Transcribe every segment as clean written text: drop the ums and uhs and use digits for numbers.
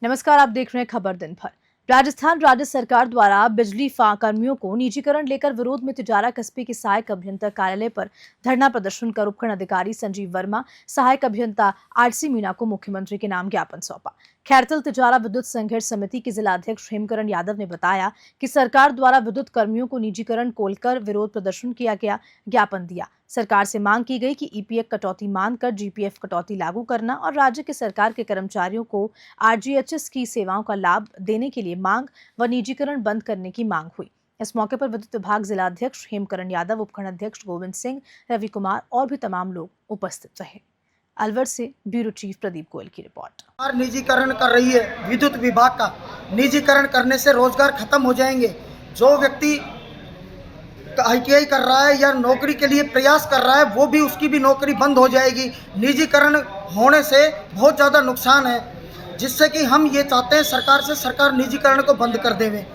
नमस्कार, आप देख रहे हैं खबर दिन भर। राजस्थान राज्य सरकार द्वारा बिजली कर्मियों को निजीकरण लेकर विरोध में तिजारा कस्बे के सहायक अभियंता कार्यालय पर धरना प्रदर्शन कर उपखंड अधिकारी संजीव वर्मा, सहायक अभियंता आरसी मीणा को मुख्यमंत्री के नाम ज्ञापन सौंपा। खैरतल तिजारा विद्युत संघर्ष समिति के जिला अध्यक्ष हेमकरण यादव ने बताया कि सरकार द्वारा विद्युत कर्मियों को निजीकरण खोलकर विरोध प्रदर्शन किया गया। ज्ञापन दिया, सरकार से मांग की गई कि ईपीएफ कटौती मानकर जीपीएफ कटौती लागू करना और राज्य के सरकार के कर्मचारियों को आरजीएचएस की सेवाओं का लाभ देने के लिए मांग व निजीकरण बंद करने की मांग हुई। इस मौके पर विद्युत विभाग जिला अध्यक्ष हेमकरण यादव, उपखंड अध्यक्ष गोविंद सिंह, रवि कुमार और भी तमाम लोग उपस्थित रहे। अलवर से ब्यूरो चीफ प्रदीप गोयल की रिपोर्ट। निजीकरण कर रही है विद्युत विभाग का। निजीकरण करने से रोजगार खत्म हो जाएंगे। जो व्यक्ति आईटीआई कर रहा है या नौकरी के लिए प्रयास कर रहा है, वो भी उसकी भी नौकरी बंद हो जाएगी। निजीकरण होने से बहुत ज़्यादा नुकसान है, जिससे कि हम ये चाहते हैं सरकार निजीकरण को बंद कर देवे।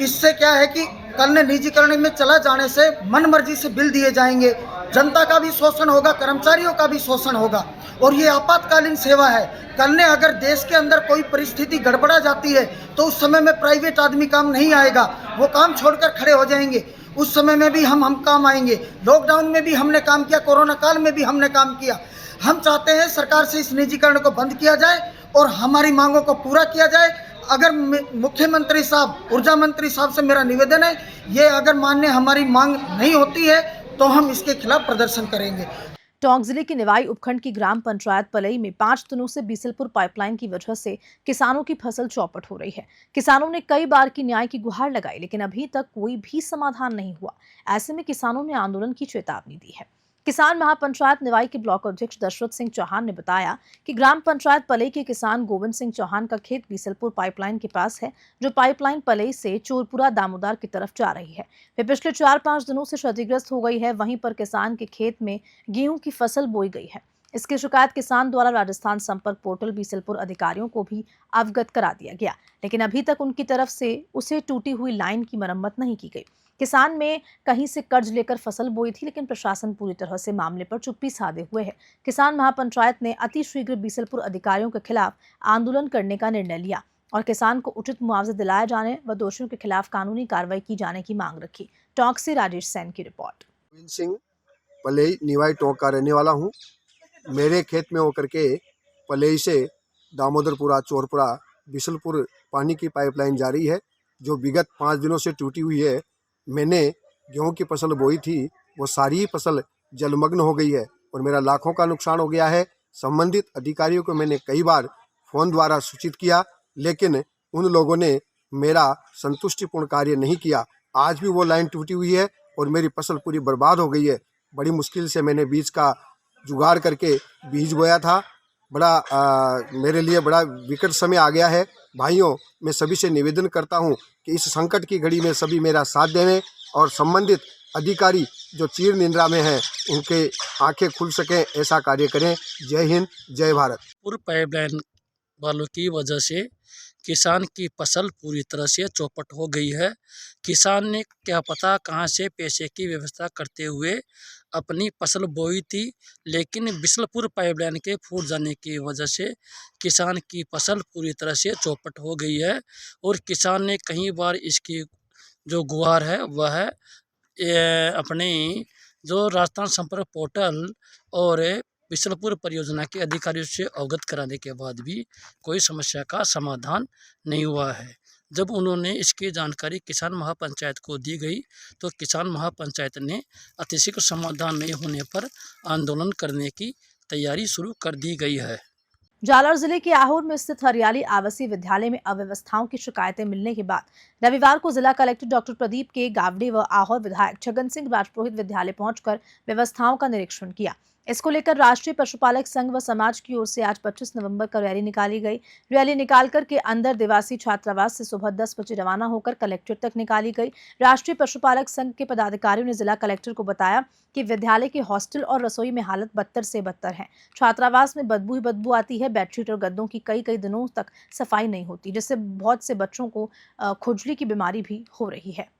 इससे क्या है कि कल ने निजीकरण में चला जाने से मन मर्जी से बिल दिए जाएंगे, जनता का भी शोषण होगा, कर्मचारियों का भी शोषण होगा। और ये आपातकालीन सेवा है। कल ने अगर देश के अंदर कोई परिस्थिति गड़बड़ा जाती है तो उस समय में प्राइवेट आदमी काम नहीं आएगा, वो काम छोड़कर खड़े हो जाएंगे। उस समय में भी हम काम आएंगे। लॉकडाउन में भी हमने काम किया, कोरोना काल में भी हमने काम किया। हम चाहते हैं सरकार से इस निजीकरण को बंद किया जाए और हमारी मांगों को पूरा किया जाए। अगर मुख्यमंत्री साहब, ऊर्जा मंत्री साहब से मेरा निवेदन है, ये अगर मान्य हमारी मांग नहीं होती है तो हम इसके खिलाफ प्रदर्शन करेंगे। टोंक जिले के निवाई उपखंड की ग्राम पंचायत पलई में 5 दिनों से बीसलपुर पाइपलाइन की वजह से किसानों की फसल चौपट हो रही है। किसानों ने कई बार की न्याय की गुहार लगाई, लेकिन अभी तक कोई भी समाधान नहीं हुआ। ऐसे में किसानों ने आंदोलन की चेतावनी दी है। किसान महापंचायत निवाई के ब्लॉक अध्यक्ष दशरथ सिंह चौहान ने बताया कि ग्राम पंचायत पलई के किसान गोविंद सिंह चौहान का खेत बीसलपुर पाइपलाइन के पास है, जो पाइपलाइन पलई से चोरपुरा दामोदर की तरफ जा रही है। वे पिछले 4-5 दिनों से क्षतिग्रस्त हो गई है। वहीं पर किसान के खेत में गेहूं की फसल बोई गई है। इसकी शिकायत किसान द्वारा राजस्थान संपर्क पोर्टल बीसलपुर अधिकारियों को भी अवगत करा दिया गया, लेकिन अभी तक उनकी तरफ से उसे टूटी हुई लाइन की मरम्मत नहीं की गई। किसान में कहीं से कर्ज लेकर फसल बोई थी, लेकिन प्रशासन पूरी तरह से मामले पर चुप्पी साधे हुए है। किसान महापंचायत ने अतिशीघ्र बीसलपुर अधिकारियों के खिलाफ आंदोलन करने का निर्णय लिया और किसान को उचित मुआवजा दिलाया जाने व दोषियों के खिलाफ कानूनी कार्रवाई की जाने की मांग रखी। टोंक से राजेश सैन की रिपोर्ट। गोविंद सिंह पलई निवाई टोंक का रहने वाला हूँ। मेरे खेत में होकर के पलई से दामोदरपुरा, चोरपुरा, बिशलपुर पानी की पाइपलाइन जारी है, जो विगत 5 दिनों से टूटी हुई है। मैंने गेहूं की फसल बोई थी, वो सारी ही फसल जलमग्न हो गई है और मेरा लाखों का नुकसान हो गया है। संबंधित अधिकारियों को मैंने कई बार फ़ोन द्वारा सूचित किया, लेकिन उन लोगों ने मेरा संतुष्टिपूर्ण कार्य नहीं किया। आज भी वो लाइन टूटी हुई है और मेरी फसल पूरी बर्बाद हो गई है। बड़ी मुश्किल से मैंने बीज का जुगाड़ करके बीज बोया था। मेरे लिए बड़ा विकट समय आ गया है। भाइयों, मैं सभी से निवेदन करता हूं कि इस संकट की घड़ी में सभी मेरा साथ देवें और संबंधित अधिकारी जो चीर निंद्रा में हैं, उनके आंखें खुल सकें, ऐसा कार्य करें। जय हिंद, जय भारत। पूर्व पाइपलाइन वालों की वजह से किसान की फसल पूरी तरह से चौपट हो गई है। किसान ने क्या पता कहां से पैसे की व्यवस्था करते हुए अपनी फसल बोई थी, लेकिन बिसलपुर पाइपलाइन के फूट जाने की वजह से किसान की फसल पूरी तरह से चौपट हो गई है। और किसान ने कई बार इसकी जो गुहार है वह अपने जो राजस्थान संपर्क पोर्टल और बिसलपुर परियोजना के अधिकारियों से अवगत कराने के बाद भी कोई समस्या का समाधान नहीं हुआ है। जब उन्होंने इसकी जानकारी किसान महापंचायत को दी गई तो किसान महापंचायत ने अतिशीघ्र समाधान नहीं होने पर आंदोलन करने की तैयारी शुरू कर दी गई है। जालौर जिले के आहोर में स्थित हरियाली आवासीय विद्यालय में अव्यवस्थाओं की शिकायतें मिलने के बाद रविवार को जिला कलेक्टर डॉक्टर प्रदीप के गावड़े व आहोर विधायक छगन सिंह राजपुरोहित विद्यालय पहुंचकर व्यवस्थाओं का निरीक्षण किया। इसको लेकर राष्ट्रीय पशुपालक संघ व समाज की ओर से आज 25 नवंबर को रैली निकाली गई। रैली निकालकर के अंदर देवासी छात्रावास से सुबह 10 बजे रवाना होकर कलेक्ट्रेट तक निकाली गई। राष्ट्रीय पशुपालक संघ के पदाधिकारियों ने जिला कलेक्टर को बताया कि विद्यालय के हॉस्टल और रसोई में हालत बदतर से बदतर है। छात्रावास में बदबू ही बदबू आती है। बेडशीट और गद्दों की कई दिनों तक सफाई नहीं होती, जिससे बहुत से बच्चों को खुजली की बीमारी भी हो रही है।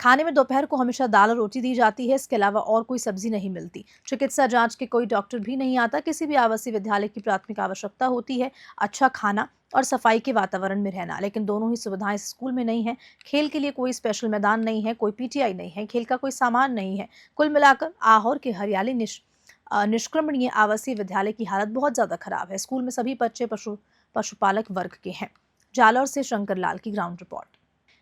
खाने में दोपहर को हमेशा दाल और रोटी दी जाती है, इसके अलावा और कोई सब्जी नहीं मिलती। चिकित्सा जांच के कोई डॉक्टर भी नहीं आता। किसी भी आवासीय विद्यालय की प्राथमिक आवश्यकता होती है अच्छा खाना और सफाई के वातावरण में रहना, लेकिन दोनों ही सुविधाएं इस स्कूल में नहीं है। खेल के लिए कोई स्पेशल मैदान नहीं है, कोई पीटीआई नहीं है, खेल का कोई सामान नहीं है। कुल मिलाकर आहोर के हरियाली निष्क्रमणीय आवासीय विद्यालय की हालत बहुत ज्यादा खराब है। स्कूल में सभी बच्चे पशुपालक वर्ग के हैं। जालौर से शंकर लाल की ground report.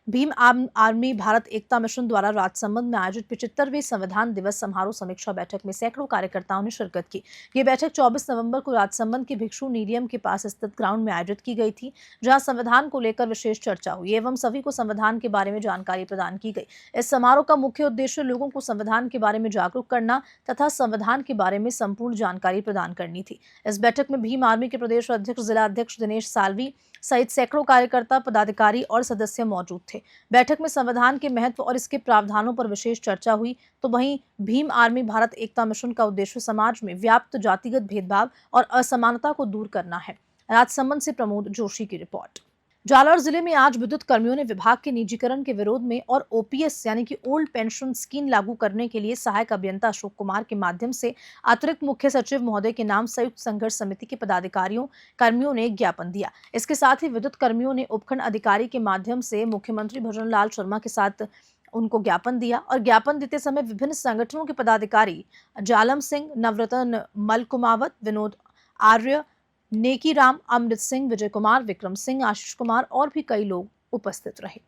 Bhim Army Bharat Ekta Mission द्वारा राजसमंद में आयोजित 75वें संविधान दिवस समारोह समीक्षा बैठक में सैकड़ों कार्यकर्ताओं ने शिरकत की। ये बैठक 24 नवंबर को राजसमंद के भिक्षु नीडियम के पास स्थित ग्राउंड में आयोजित की गई थी, जहां संविधान को लेकर विशेष चर्चा हुई एवं सभी को संविधान के बारे में जानकारी प्रदान की गई। इस समारोह का मुख्य उद्देश्य लोगों को संविधान के बारे में जागरूक करना तथा संविधान के बारे में संपूर्ण जानकारी प्रदान करनी थी। इस बैठक में भीम आर्मी के प्रदेश अध्यक्ष जिला अध्यक्ष दिनेश सालवी सहित सैकड़ों कार्यकर्ता, पदाधिकारी और सदस्य मौजूद थे। बैठक में संविधान के महत्व और इसके प्रावधानों पर विशेष चर्चा हुई। तो वहीं भीम आर्मी भारत एकता मिशन का उद्देश्य समाज में व्याप्त जातिगत भेदभाव और असमानता को दूर करना है। राजसमंद से प्रमोद जोशी की रिपोर्ट। जालौर जिले में आज विद्युत कर्मियों ने विभाग के निजीकरण के विरोध में और ओपीएस यानी कि ओल्ड पेंशन स्कीम लागू करने के लिए सहायक अभियंता अशोक कुमार के माध्यम से अतिरिक्त मुख्य सचिव महोदय के नाम संयुक्त संघर्ष समिति के पदाधिकारियों कर्मियों ने ज्ञापन दिया। इसके साथ ही विद्युत कर्मियों ने उपखंड अधिकारी के माध्यम से मुख्यमंत्री भजनलाल शर्मा के साथ उनको ज्ञापन दिया और ज्ञापन देते समय विभिन्न संगठनों के पदाधिकारी जालम सिंह, नवरत्न मलकुमावत, विनोद आर्य, नेकी राम, अमृत सिंह, विजय कुमार, विक्रम सिंह, आशीष कुमार और भी कई लोग उपस्थित रहे।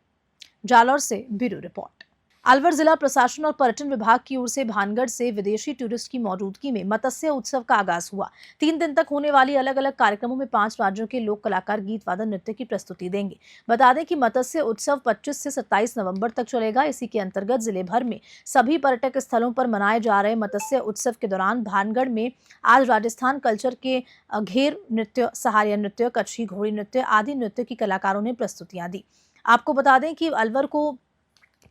जालौर से ब्यूरो रिपोर्ट। अलवर जिला प्रशासन और पर्यटन विभाग की ओर से भानगढ़ से विदेशी टूरिस्ट की मौजूदगी में मत्स्य उत्सव का आगाज हुआ। 3 दिन तक होने वाली अलग अलग कार्यक्रमों में 5 राज्यों के लोक कलाकार गीत वादन नृत्य की प्रस्तुति देंगे। बता दें कि मत्स्य उत्सव 25 से 27 नवंबर तक चलेगा। इसी के अंतर्गत जिले भर में सभी पर्यटक स्थलों पर मनाए जा रहे मत्स्य उत्सव के दौरान भानगढ़ में आज राजस्थान कल्चर के घेर नृत्य, सहारिया नृत्य, कच्छी घोड़ी नृत्य आदि नृत्य की कलाकारों ने प्रस्तुतियां दी। आपको बता दें कि अलवर को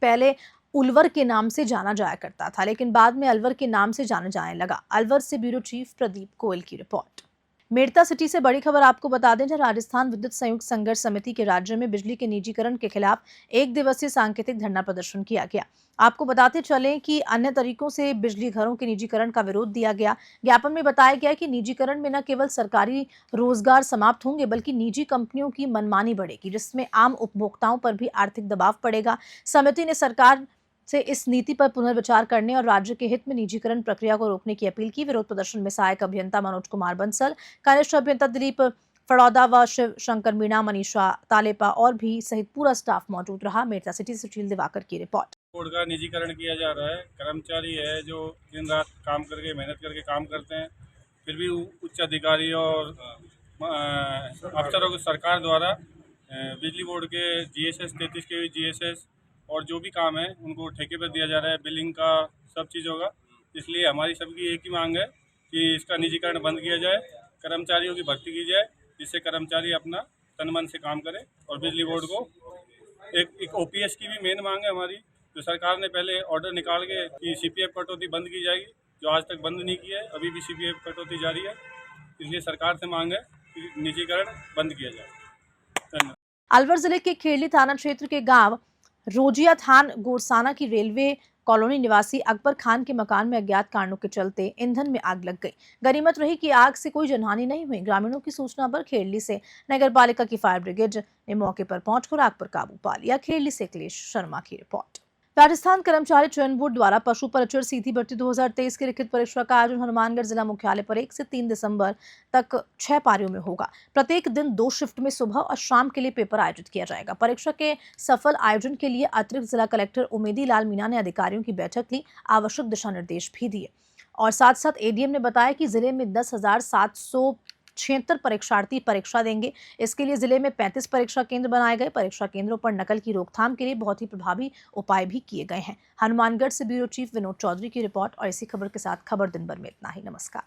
पहले उलवर के नाम से जाना जाया करता था, लेकिन बाद में अलवर के नाम से जाना जाने लगा। अलवर से ब्यूरो चीफ प्रदीप गोयल की रिपोर्ट। मेड़ता सिटी से बड़ी खबर आपको बता दें, जहां राजस्थान विद्युत संयुक्त संघर्ष समिति के राज्य में बिजली के निजीकरण के खिलाफ 1 दिवसीय सांकेतिक धरना प्रदर्शन किया गया। आपको बताते चलें कि अन्य तरीकों से बिजली घरों के निजीकरण का विरोध दिया गया। ज्ञापन में बताया गया कि निजीकरण में न केवल सरकारी रोजगार समाप्त होंगे, बल्कि निजी कंपनियों की मनमानी बढ़ेगी, जिसमें आम उपभोक्ताओं पर भी आर्थिक दबाव पड़ेगा। समिति ने सरकार से इस नीति पर पुनर्विचार करने और राज्य के हित में निजीकरण प्रक्रिया को रोकने की अपील की। विरोध प्रदर्शन में सहायक अभियंता मनोज कुमार बंसल, कनिष्ठ अभियंता दिलीप फड़ौदा व शिव शंकर मीणा, मनीषा तालेपा और भी सहित पूरा स्टाफ मौजूद रहा। मेड़ता सिटी से सुशील दिवाकर की रिपोर्ट। बोर्ड का निजीकरण किया जा रहा है। कर्मचारी है जो दिन रात काम करके मेहनत करके काम करते हैं, फिर भी उच्च अधिकारी और अफसरों को सरकार द्वारा बिजली बोर्ड के GSS 33 के GSS और जो भी काम है उनको ठेके पर दिया जा रहा है, बिलिंग का सब चीज़ होगा। इसलिए हमारी सबकी एक ही मांग है कि इसका निजीकरण बंद किया जाए, कर्मचारियों की भर्ती की जाए, जिससे कर्मचारी अपना तन मन से काम करें। और बिजली बोर्ड को एक OPS की भी मेन मांग है हमारी, जो सरकार ने पहले ऑर्डर निकाल के कि CPF कटौती बंद की जाएगी, जो आज तक बंद नहीं की है, अभी भी CPF कटौती जारी है। इसलिए सरकार से मांग है कि निजीकरण बंद किया जाए। धन्यवाद। अलवर जिले के खेड़ली थाना क्षेत्र के गांव रोजिया थान गोरसाना की रेलवे कॉलोनी निवासी अकबर खान के मकान में अज्ञात कारणों के चलते ईंधन में आग लग गई। गनीमत रही कि आग से कोई जनहानि नहीं हुई। ग्रामीणों की सूचना पर खेड़ली से नगर पालिका की फायर ब्रिगेड ने मौके पर पहुंचकर आग पर काबू पा लिया। खेड़ली से अखिलेश शर्मा की रिपोर्ट। राजस्थान कर्मचारी चयन बोर्ड द्वारा पशु परिचर सीधी भर्ती 2023 की लिखित परीक्षा का आयोजन हनुमानगढ़ जिला मुख्यालय पर 1 से 3 दिसंबर तक 6 पारियों में होगा। प्रत्येक दिन 2 शिफ्ट में सुबह और शाम के लिए पेपर आयोजित किया जाएगा। परीक्षा के सफल आयोजन के लिए अतिरिक्त जिला कलेक्टर उमेदी लाल मीणा ने अधिकारियों की बैठक ली, आवश्यक दिशा निर्देश भी दिए और साथ साथ ADM ने बताया कि जिले में 10,776 परीक्षार्थी परीक्षा देंगे। इसके लिए जिले में 35 परीक्षा केंद्र बनाए गए। परीक्षा केंद्रों पर नकल की रोकथाम के लिए बहुत ही प्रभावी उपाय भी किए गए हैं। हनुमानगढ़ से ब्यूरो चीफ विनोद चौधरी की रिपोर्ट। और इसी खबर के साथ खबर दिन भर में इतना ही। नमस्कार।